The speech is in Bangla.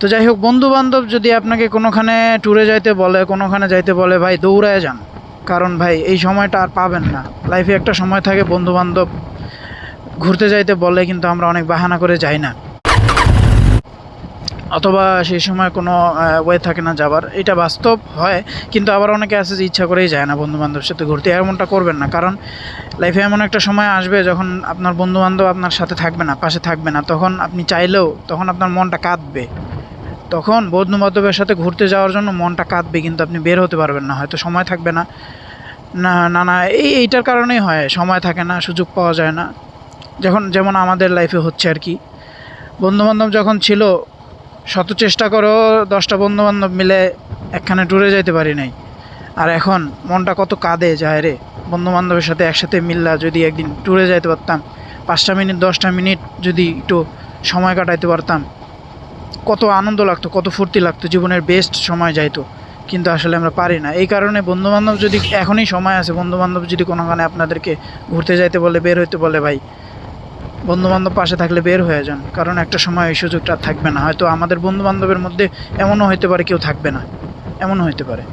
তো যাই হোক, বন্ধু-বান্ধব যদি আপনাকে কোনোখানে ট্যুরে যাইতে বলে, কোনোখানে যাইতে বলে, ভাই দৌড়ায় যান। কারণ ভাই এই সময়টা আর পাবেন না। লাইফে একটা সময় থাকে বন্ধু-বান্ধব ঘুরতে যাইতে বলে কিন্তু আমরা অনেক বাহানা করে যাই না। অথবা সেই সময় কোনো ওয়ে থাকে না যাবার। এটা বাস্তব হয়, কিন্তু আবার অনেকে আছে যে ইচ্ছা করেই যায় না বন্ধু-বান্ধবের সাথে ঘুরতে। এমনটা করবেন না। কারণ লাইফে এমন একটা সময় আসবে যখন আপনার বন্ধু-বান্ধব আপনার সাথে থাকবে না, পাশে থাকবে না। তখন আপনি চাইলেও তখন আপনার মনটা কাঁদবে। তখন বন্ধু-বান্ধবের সাথে ঘুরতে যাওয়ার জন্য মনটা কাঁদবে, কিন্তু আপনি বের হতে পারবেন না। হয়তো সময় থাকবে না। না, না, না, এইটার কারণেই হয়। সময় থাকে না, সুযোগ পাওয়া যায় না। যেমন আমাদের লাইফে হচ্ছে আরকি। বন্ধু-বান্ধব যখন ছিল, শত চেষ্টা করেও ১০ টা বন্ধু-বান্ধব মিলে একখানে ট্যুরে যাইতে পারি নাই। আর এখন মনটা কত কাঁদে যায় রে! বন্ধু-বান্ধবের সাথে একসাথে মিল্লা যদি একদিন ট্যুরে যাইতে পারতাম, ৫ টা মিনিট ১০ টা মিনিট যদি একটু সময় কাটাইতে পারতাম, কত আনন্দ লাগতো, কত ফুর্তি লাগতো, জীবনের বেস্ট সময় যাইতো। কিন্তু আসলে আমরা পারি না। এই কারণে বন্ধু-বান্ধব যদি এখনই সময় আছে, বন্ধু-বান্ধব যদি কোনোখানে আপনাদেরকে ঘুরতে যাইতে বলে, বের হইতে বলে, ভাই বন্ধু-বান্ধব পাশে থাকলে বের হয়ে যান। কারণ একটা সময় এই সুযোগটা আর থাকবে না। হয়তো আমাদের বন্ধু-বান্ধবের মধ্যে এমনও হইতে পারে কেউ থাকবে না। এমনও হইতে পারে।